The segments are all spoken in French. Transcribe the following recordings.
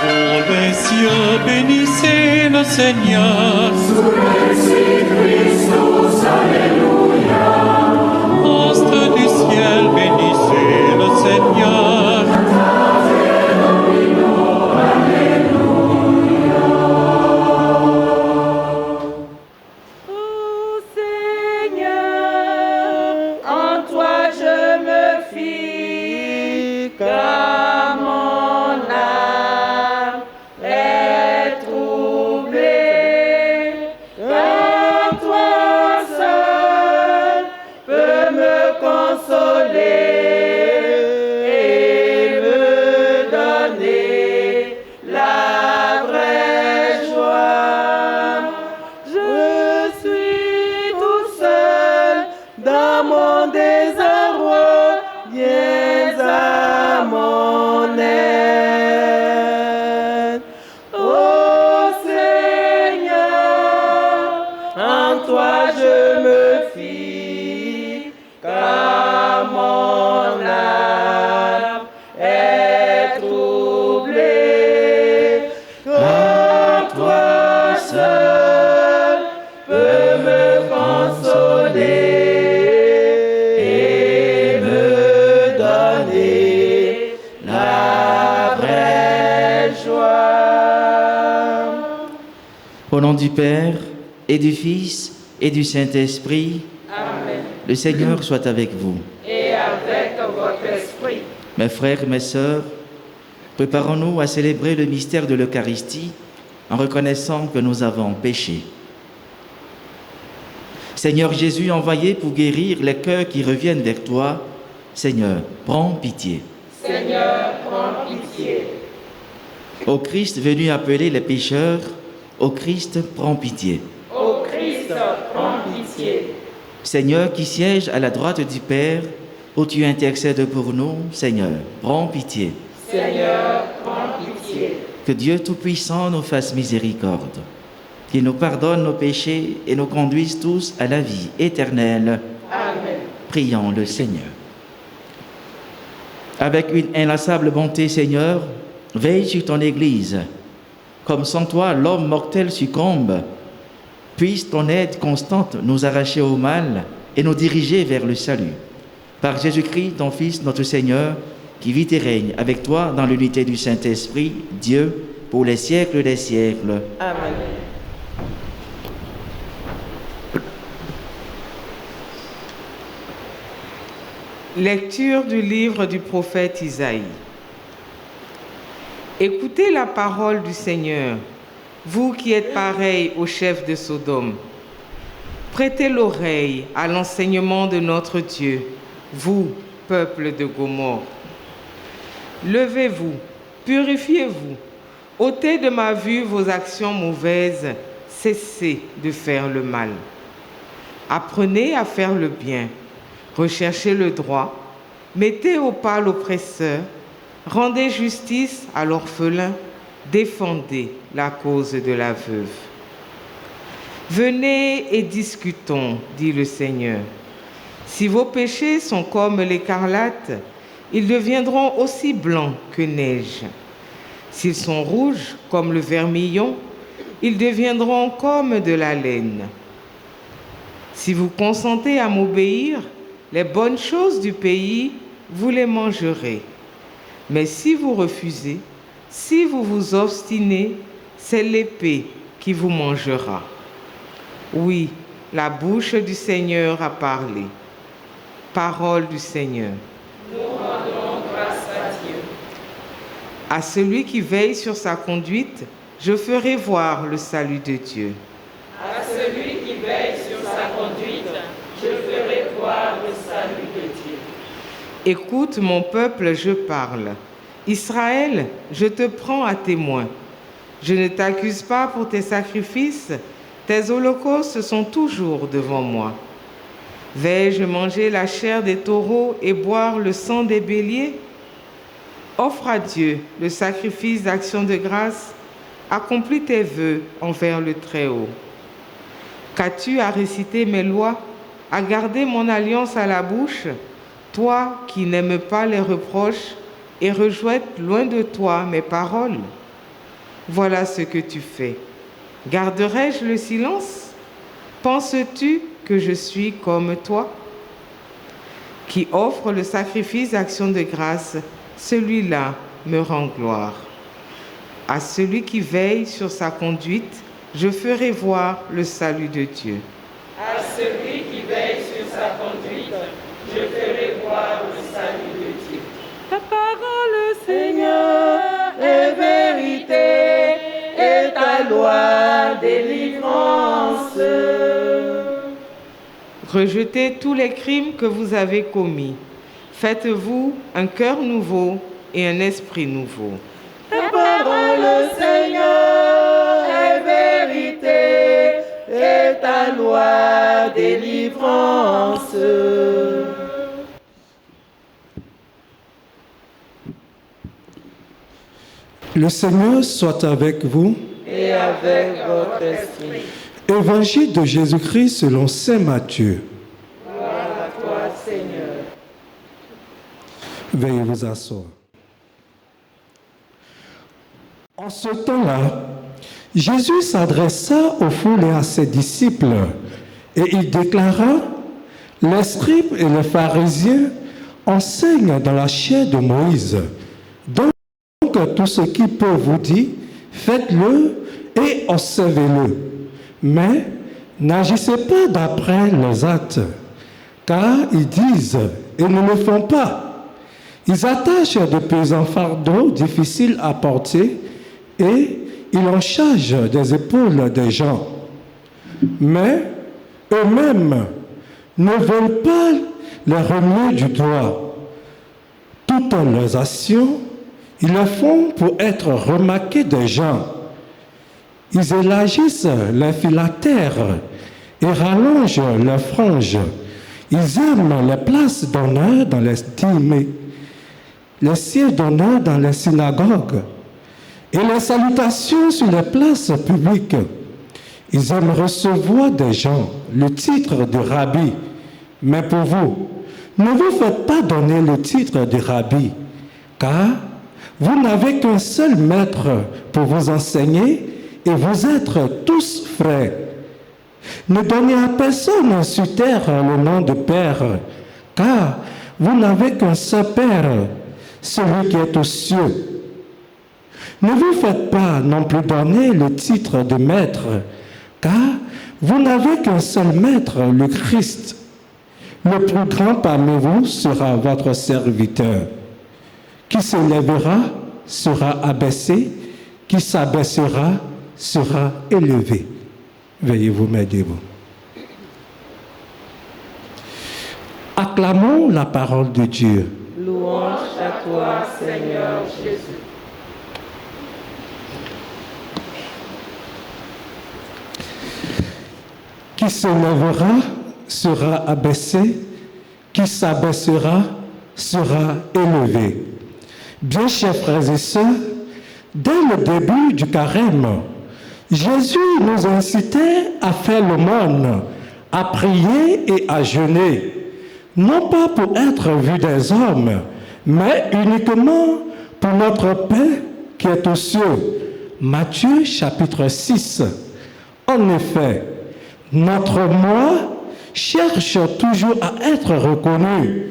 Pour les cieux, bénissez le Seigneur. Sur Christus, Alléluia. Astres du ciel, bénissez le Seigneur. Ô Seigneur, en toi je me fie, car mon âme est troublée, car toi seul peux me consoler et me donner la vraie joie. Je suis tout seul dans mon désarroi, viens à mon aide. Ô Seigneur, en toi je me fie, car mon âme est troublée, car toi seul peux me consoler et me donner la vraie joie. Au nom du Père, et du Fils, et du Saint-Esprit, Amen. le Seigneur soit avec vous. Et avec votre esprit. Mes frères, mes sœurs, préparons-nous à célébrer le mystère de l'Eucharistie en reconnaissant que nous avons péché. Seigneur Jésus, envoyé pour guérir les cœurs qui reviennent vers toi, Seigneur, prends pitié. Seigneur, prends pitié. Ô Christ venu appeler les pécheurs, ô Christ, prends pitié. Ô Christ, prends pitié. Seigneur qui siège à la droite du Père, où tu intercèdes pour nous, Seigneur, prends pitié. Seigneur, prends pitié. Que Dieu Tout-Puissant nous fasse miséricorde, qu'il nous pardonne nos péchés et nous conduise tous à la vie éternelle. Amen. Prions le Seigneur. Avec une inlassable bonté, Seigneur, veille sur ton Église. Comme sans toi, l'homme mortel succombe. Puisse ton aide constante nous arracher au mal et nous diriger vers le salut. Par Jésus-Christ, ton Fils, notre Seigneur, qui vit et règne avec toi dans l'unité du Saint-Esprit, Dieu, pour les siècles des siècles. Amen. Lecture du livre du prophète Isaïe. Écoutez la parole du Seigneur, vous qui êtes pareils au chef de Sodome. Prêtez l'oreille à l'enseignement de notre Dieu, vous, peuple de Gomorrhe. Levez-vous, purifiez-vous, ôtez de ma vue vos actions mauvaises, cessez de faire le mal. Apprenez à faire le bien, recherchez le droit, mettez au pas l'oppresseur, rendez justice à l'orphelin, défendez la cause de la veuve. Venez et discutons, dit le Seigneur. Si vos péchés sont comme l'écarlate, ils deviendront aussi blancs que neige. S'ils sont rouges comme le vermillon, ils deviendront comme de la laine. Si vous consentez à m'obéir, les bonnes choses du pays, vous les mangerez. Mais si vous refusez, si vous vous obstinez, c'est l'épée qui vous mangera. Oui, la bouche du Seigneur a parlé. Parole du Seigneur. Nous rendons grâce à Dieu. À celui qui veille sur sa conduite, je ferai voir le salut de Dieu. À celui qui veille sur sa conduite, je ferai voir le salut de Dieu. Écoute, mon peuple, je parle. Israël, je te prends à témoin. Je ne t'accuse pas pour tes sacrifices, tes holocaustes sont toujours devant moi. Vais-je manger la chair des taureaux et boire le sang des béliers? Offre à Dieu le sacrifice d'action de grâce, accomplis tes vœux envers le Très-Haut. Qu'as-tu à réciter mes lois, à garder mon alliance à la bouche, toi qui n'aimes pas les reproches et rejettes loin de toi mes paroles? Voilà ce que tu fais. Garderai-je le silence? Penses-tu que je suis comme toi? Qui offre le sacrifice d'action de grâce, celui-là me rend gloire. À celui qui veille sur sa conduite, je ferai voir le salut de Dieu. À celui qui veille sur sa conduite, je ferai voir le salut de Dieu. Ta parole, Seigneur, est vérité, et ta loi délivrance. Rejetez tous les crimes que vous avez commis. Faites-vous un cœur nouveau et un esprit nouveau. Ta parole, Seigneur, est vérité, et ta loi délivrance. Le Seigneur soit avec vous. Et avec votre esprit. Évangile de Jésus-Christ selon saint Matthieu. Gloire à toi, Seigneur. Veuillez vous asseoir. En ce temps-là, Jésus s'adressa aux foules et à ses disciples, et il déclara: les scribes et les pharisiens enseignent dans la chair de Moïse. Donc, tout ce qu'il peut vous dire, faites-le et observez-le. Mais n'agissez pas d'après les actes, car ils disent et ne le font pas. Ils attachent de pesants fardeaux difficiles à porter et ils en chargent des épaules des gens. Mais eux-mêmes ne veulent pas les remuer du doigt. Toutes leurs actions, ils le font pour être remarqués des gens. Ils élargissent les phylactères et rallongent leurs franges. Ils aiment les places d'honneur dans les dîners, les sièges d'honneur dans les synagogues et les salutations sur les places publiques. Ils aiment recevoir des gens le titre de rabbi. Mais pour vous, ne vous faites pas donner le titre de rabbi, car vous n'avez qu'un seul maître pour vous enseigner et vous êtes tous frères. Ne donnez à personne sur terre le nom de Père, car vous n'avez qu'un seul Père, celui qui est aux cieux. Ne vous faites pas non plus donner le titre de Maître, car vous n'avez qu'un seul Maître, le Christ. Le plus grand parmi vous sera votre serviteur. Qui s'élèvera sera abaissé, qui s'abaissera sera élevé. Veuillez vous mettre debout. Acclamons la parole de Dieu. Louange à toi, Seigneur Jésus. Qui s'élèvera sera abaissé, qui s'abaissera sera élevé. Bien, chers frères et sœurs, dès le début du carême, Jésus nous incitait à faire l'aumône, à prier et à jeûner, non pas pour être vu des hommes, mais uniquement pour notre Père qui est aux cieux. Matthieu chapitre 6. En effet, notre moi cherche toujours à être reconnu.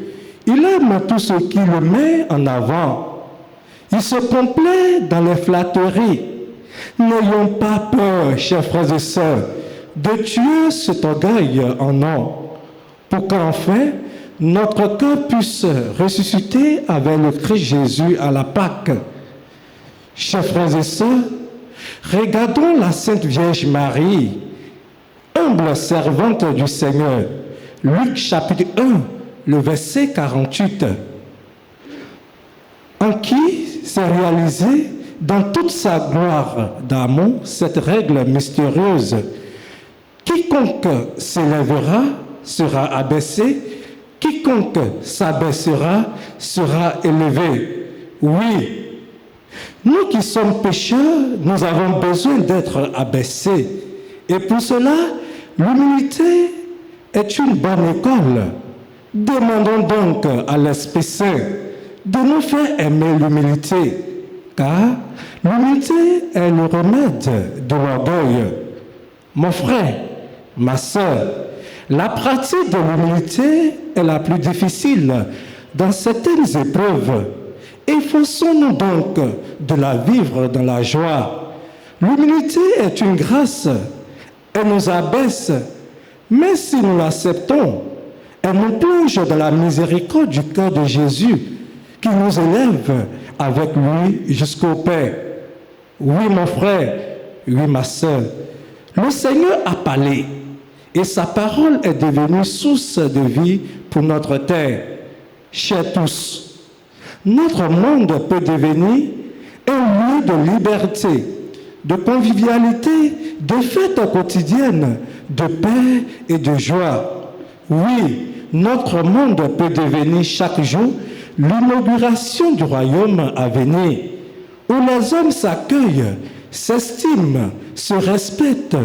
Il aime tout ce qui le met en avant. Il se complaît dans les flatteries. N'ayons pas peur, chers frères et sœurs, de tuer cet orgueil en nous, pour qu'enfin notre cœur puisse ressusciter avec le Christ Jésus à la Pâque. Chers frères et sœurs, regardons la Sainte Vierge Marie, humble servante du Seigneur. Luc chapitre 1, le verset 48. En qui s'est réalisée dans toute sa gloire d'amour cette règle mystérieuse. Quiconque s'élèvera sera abaissé, quiconque s'abaissera sera élevé. Oui, nous qui sommes pécheurs, nous avons besoin d'être abaissés. Et pour cela, l'humilité est une bonne école. Demandons donc à l'Esprit Saint de nous faire aimer l'humilité, car l'humilité est le remède de l'orgueil. Mon frère, ma sœur, la pratique de l'humilité est la plus difficile dans certaines épreuves. Efforçons-nous donc de la vivre dans la joie. L'humilité est une grâce. Elle nous abaisse, mais si nous l'acceptons, elle nous plonge dans la miséricorde du cœur de Jésus, qui nous élève avec lui jusqu'au Père. Oui, mon frère, oui, ma sœur, le Seigneur a parlé et sa parole est devenue source de vie pour notre terre. Chers tous, notre monde peut devenir un lieu de liberté, de convivialité, de fêtes quotidiennes, de paix et de joie. Oui, notre monde peut devenir chaque jour l'inauguration du royaume à venir, où les hommes s'accueillent, s'estiment, se respectent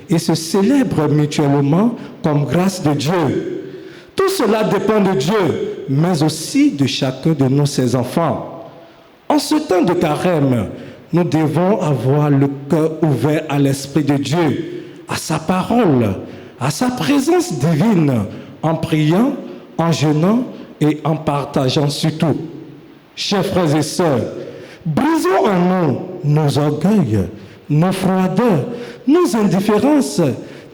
et se célèbrent mutuellement comme grâce de Dieu. Tout cela dépend de Dieu, mais aussi de chacun de nous, ses enfants. En ce temps de carême, nous devons avoir le cœur ouvert à l'Esprit de Dieu, à sa parole, à sa présence divine, en priant, en jeûnant et en partageant surtout. Chers frères et sœurs, brisons en nous nos orgueils, nos froideurs, nos indifférences,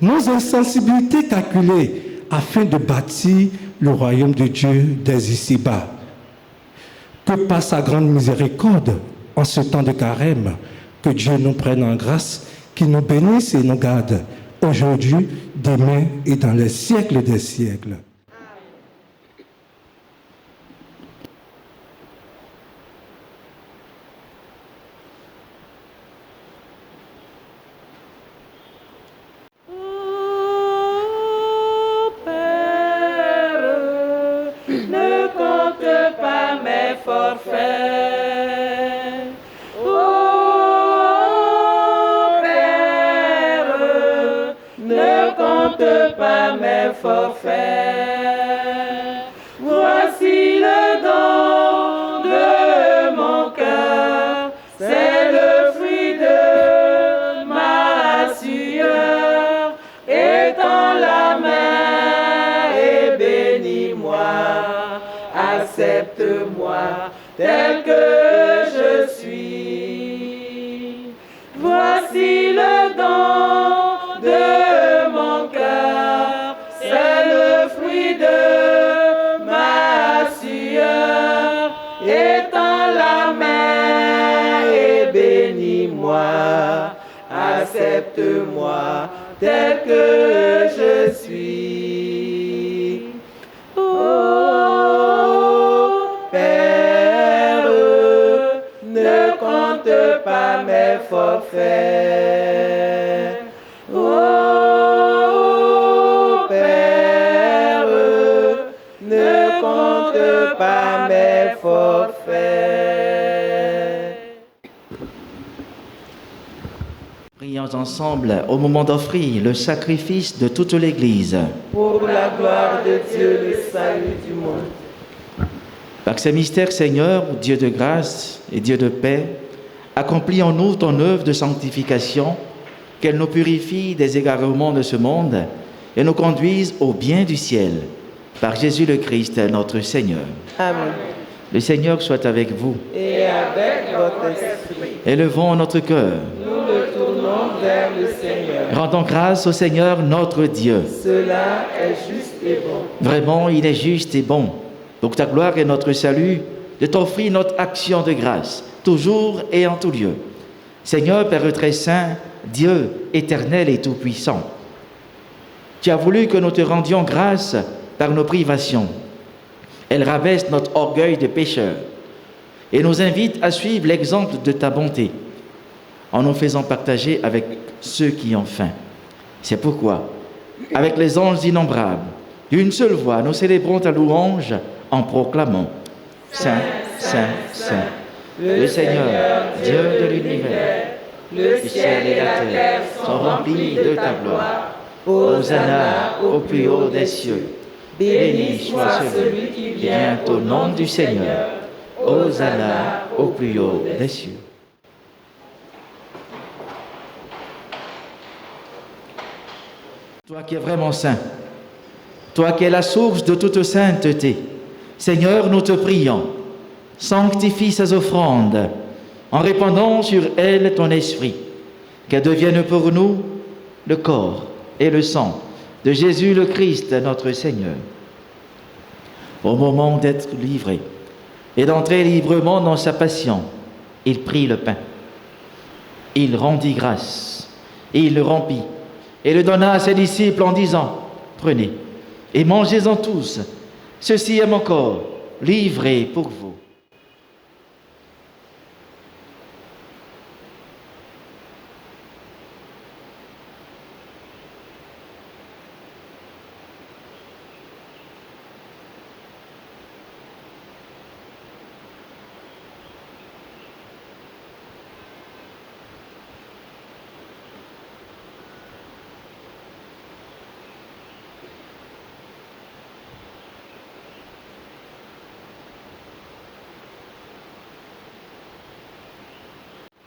nos insensibilités calculées, afin de bâtir le royaume de Dieu dès ici-bas. Que par sa grande miséricorde, en ce temps de carême, que Dieu nous prenne en grâce, qu'il nous bénisse et nous garde, aujourd'hui, demain et dans les siècles des siècles. Voici le don de mon cœur, c'est le fruit de ma sueur. Étends la main et bénis-moi, accepte-moi tel que je suis. Voici le don de mon cœur, c'est le fruit de ma sueur. Étends la main et bénis-moi, accepte-moi tel que je suis. Oh Père, ne compte pas mes forfaits. Oh Père, ne compte pas mes forfaits. Prions ensemble au moment d'offrir le sacrifice de toute l'Église. Pour la gloire de Dieu, le salut du monde. Par ces mystères, Seigneur, Dieu de grâce et Dieu de paix, accomplis en nous ton œuvre de sanctification, qu'elle nous purifie des égarements de ce monde et nous conduise au bien du ciel. Par Jésus le Christ, notre Seigneur. Amen. Le Seigneur soit avec vous. Et avec votre esprit, Élevons notre cœur. nous le tournons vers le Seigneur. Rendons grâce au Seigneur notre Dieu. Cela est juste et bon. Vraiment, il est juste et bon, pour ta gloire et notre salut, de t'offrir notre action de grâce, toujours et en tout lieu. Seigneur, Père très saint, Dieu éternel et tout-puissant, tu as voulu que nous te rendions grâce par nos privations. Elle rabaisse notre orgueil de pécheur et nous invite à suivre l'exemple de ta bonté en nous faisant partager avec ceux qui ont faim. C'est pourquoi, avec les anges innombrables, d'une seule voix, nous célébrons ta louange en proclamant « Saint, Saint, Saint, le Seigneur, Dieu de l'univers, le ciel et la terre sont remplis de ta gloire. Hosanna au plus haut des cieux. Béni soit celui qui vient au nom du Seigneur. Hosanna au plus haut des cieux. » Toi qui es vraiment saint, toi qui es la source de toute sainteté, Seigneur, nous te prions, sanctifie ces offrandes en répandant sur elles ton esprit, qu'elles deviennent pour nous le corps et le sang de Jésus le Christ, notre Seigneur. Au moment d'être livré et d'entrer librement dans sa passion, il prit le pain. Il rendit grâce, et il le rompit, et le donna à ses disciples en disant, « Prenez et mangez-en tous, ceci est mon corps, livré pour vous. »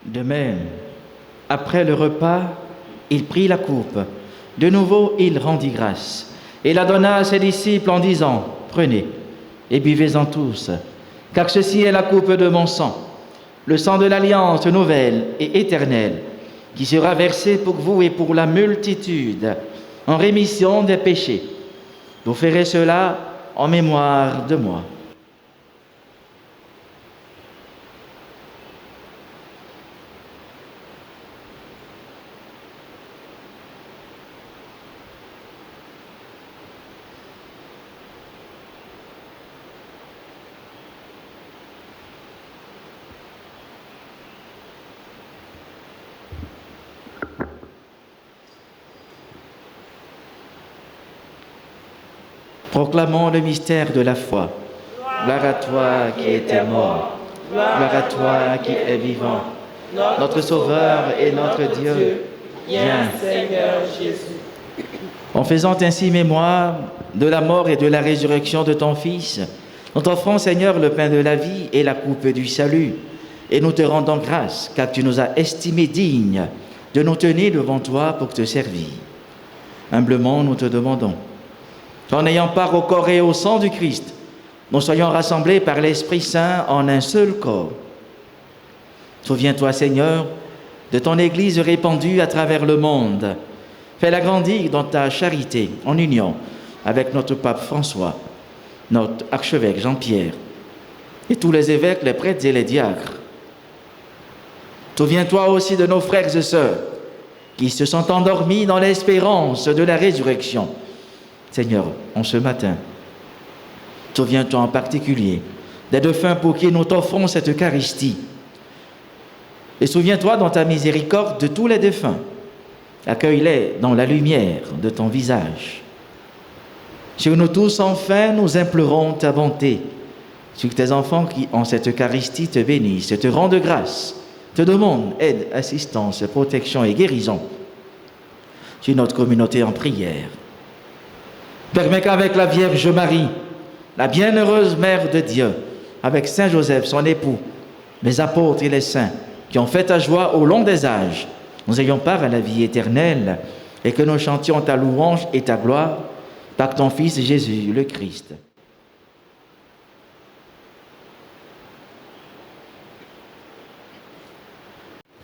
De même, après le repas, il prit la coupe. De nouveau, il rendit grâce et la donna à ses disciples en disant, « Prenez et buvez-en tous, car ceci est la coupe de mon sang, le sang de l'alliance nouvelle et éternelle, qui sera versé pour vous et pour la multitude en rémission des péchés. Vous ferez cela en mémoire de moi. » Proclamons le mystère de la foi. Gloire à toi qui étais mort. Gloire à toi qui es vivant. Notre Sauveur et notre Dieu. Viens, Seigneur Jésus. En faisant ainsi mémoire de la mort et de la résurrection de ton Fils, nous t'offrons, Seigneur, le pain de la vie et la coupe du salut, et nous te rendons grâce, car tu nous as estimés dignes de nous tenir devant toi pour te servir. Humblement, nous te demandons qu'en ayant part au corps et au sang du Christ, nous soyons rassemblés par l'Esprit Saint en un seul corps. Souviens-toi, Seigneur, de ton Église répandue à travers le monde. Fais-la grandir dans ta charité, en union avec notre pape François, notre archevêque Jean-Pierre, et tous les évêques, les prêtres et les diacres. Souviens-toi aussi de nos frères et sœurs qui se sont endormis dans l'espérance de la résurrection. Seigneur, en ce matin, souviens-toi en particulier des défunts pour qui nous t'offrons cette Eucharistie. Et souviens-toi dans ta miséricorde de tous les défunts. Accueille-les dans la lumière de ton visage. Sur nous tous, enfin, nous implorons ta bonté. Sur tes enfants qui, en cette Eucharistie, te bénissent, te rendent grâce, te demandent aide, assistance, protection et guérison. Sur notre communauté en prière. Permets qu'avec la Vierge Marie, la bienheureuse Mère de Dieu, avec Saint Joseph, son époux, les apôtres et les saints, qui ont fait ta joie au long des âges, nous ayons part à la vie éternelle et que nous chantions ta louange et ta gloire par ton Fils Jésus le Christ.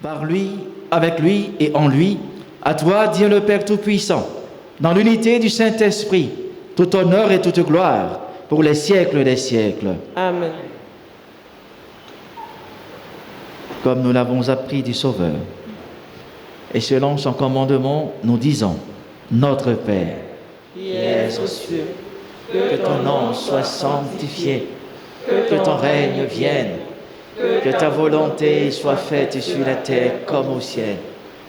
Par lui, avec lui et en lui, à toi, Dieu le Père Tout-Puissant, dans l'unité du Saint-Esprit, tout honneur et toute gloire pour les siècles des siècles. Amen. Comme nous l'avons appris du Sauveur. Et selon son commandement, nous disons, Notre Père, Qui es aux cieux, que ton nom soit sanctifié, que ton règne vienne, que ta volonté soit faite sur la terre comme au ciel.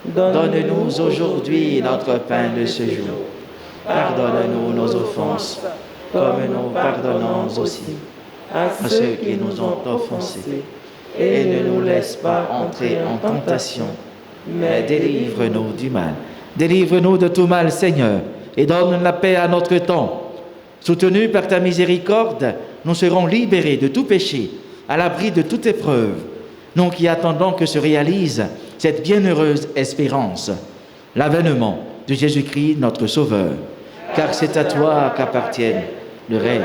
Donne-nous aujourd'hui notre pain de ce jour. Pardonne-nous nos offenses, comme nous pardonnons aussi à ceux qui nous ont offensés. Et ne nous laisse pas entrer en tentation, mais délivre-nous du mal. Délivre-nous de tout mal, Seigneur, et donne la paix à notre temps. Soutenus par ta miséricorde, nous serons libérés de tout péché, à l'abri de toute épreuve, nous qui attendons que se réalise cette bienheureuse espérance, l'avènement de Jésus-Christ, notre Sauveur. Car c'est à toi qu'appartiennent le règne,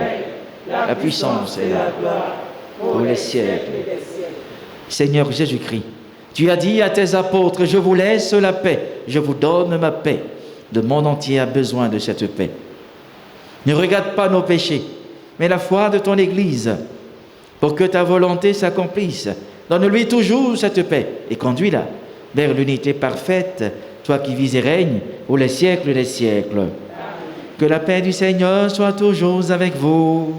la puissance et la gloire pour les siècles. Seigneur Jésus-Christ, tu as dit à tes apôtres, je vous laisse la paix, je vous donne ma paix. Le monde entier a besoin de cette paix. Ne regarde pas nos péchés, mais la foi de ton Église, pour que ta volonté s'accomplisse. Donne-lui toujours cette paix et conduis-la vers l'unité parfaite, toi qui vis et règnes pour les siècles des siècles. Que la paix du Seigneur soit toujours avec vous.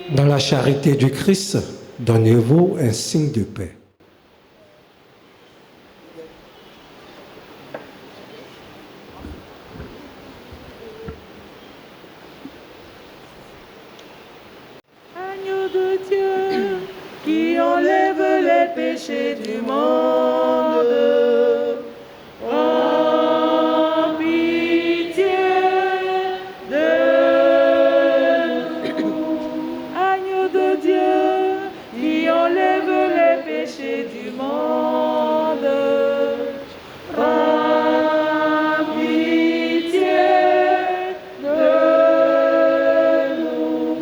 Dans la charité du Christ, donnez-vous un signe de paix. Agneau de Dieu, qui enlève les péchés du monde, prends pitié de nous. Agneau de Dieu, qui enlève les péchés du monde, prends pitié de nous.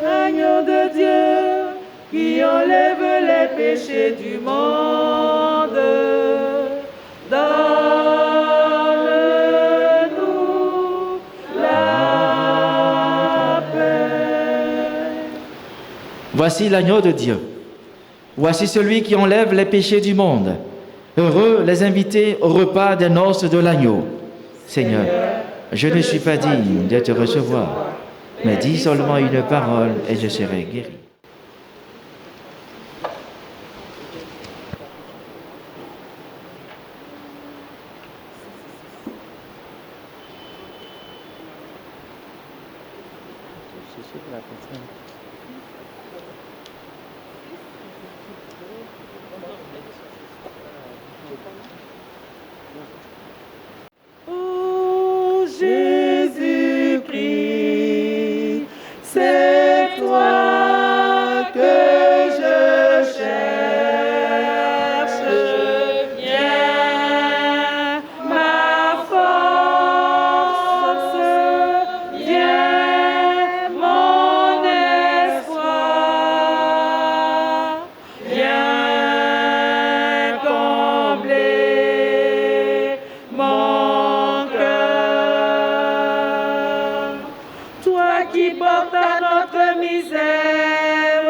Agneau de Dieu, qui enlève les péchés du monde, donne-nous la paix. Voici l'agneau de Dieu. Voici celui qui enlève les péchés du monde. Heureux les invités au repas des noces de l'agneau. Seigneur, je ne suis pas digne de te recevoir, mais dis seulement une parole et je serai guéri. Ô Jésus-Christ, c'est toi que je cherche. Viens ma force, viens mon espoir, viens combler mon cœur. Toi qui portes à notre misère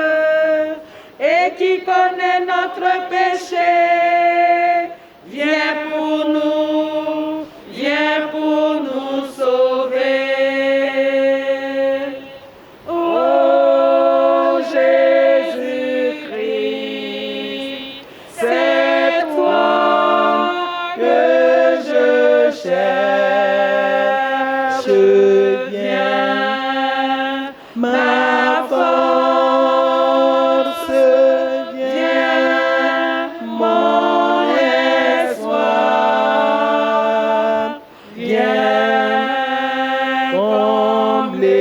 et qui connais notre péché, viens pour nous sauver. Ô Jésus-Christ, c'est toi que je cherche. Viens ma force, viens mon espoir, viens combler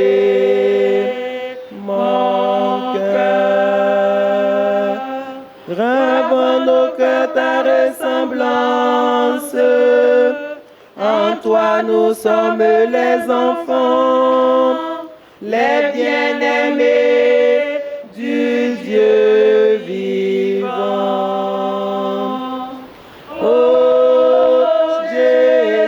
mon cœur. Rends nos cœurs ta ressemblance. En toi nous sommes les enfants, les bien-aimés du Dieu vivant. Ô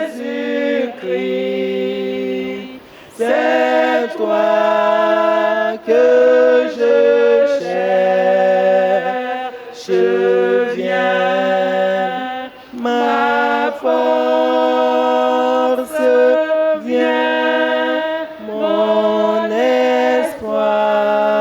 Jésus-Christ, c'est toi que je cherche. Viens ma force, viens mon espoir,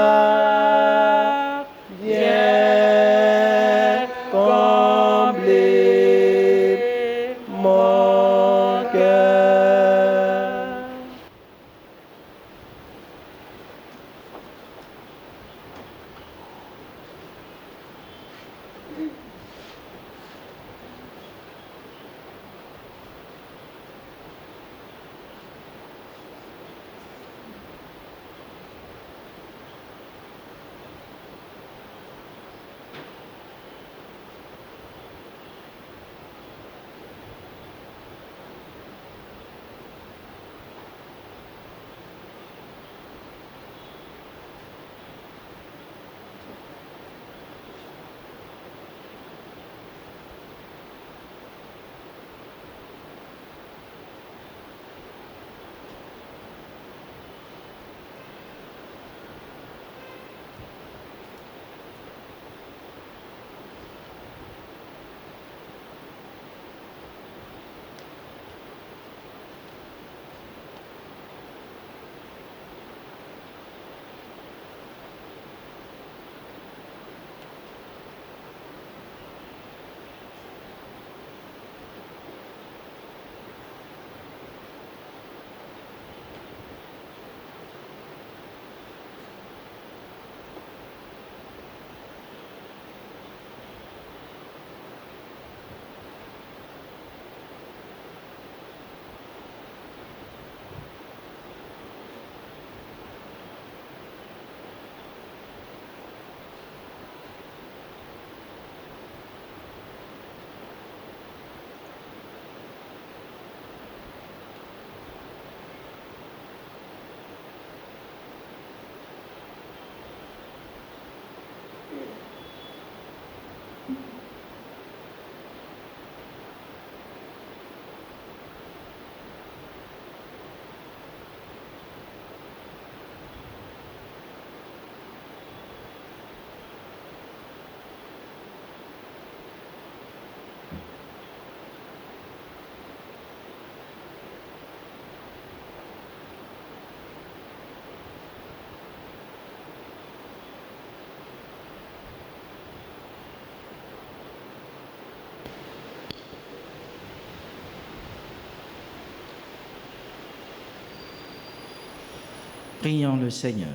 Prions le Seigneur.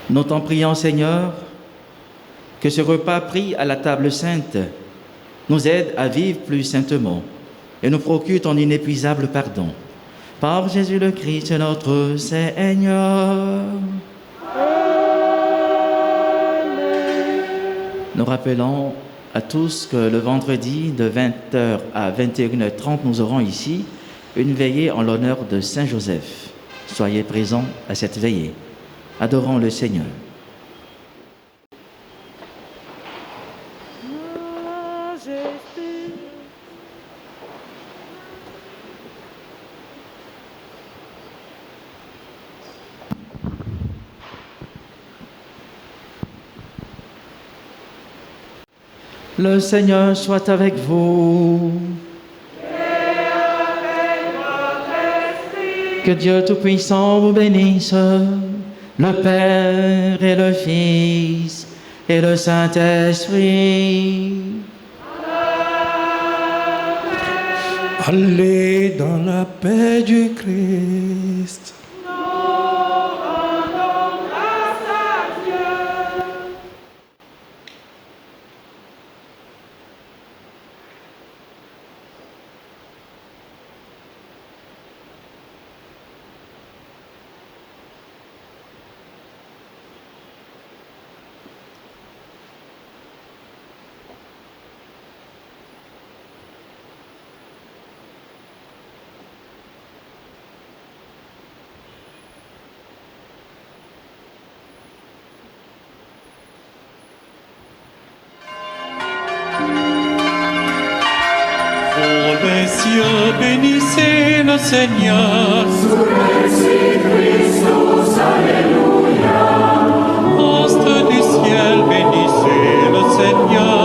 Nous t'en prions, Seigneur, que ce repas pris à la table sainte nous aide à vivre plus saintement et nous procure ton inépuisable pardon. Par Jésus le Christ, notre Seigneur. Nous rappelons à tous que le vendredi de 20h à 21h30, nous aurons ici une veillée en l'honneur de Saint Joseph. Soyez présents à cette veillée. Adorons le Seigneur. Le Seigneur soit avec vous. Que Dieu Tout-Puissant vous bénisse, le Père et le Fils et le Saint-Esprit. Allez dans la paix du Christ. Vous les cieux, bénissez le Seigneur. Astres du ciel, bénissez le Seigneur.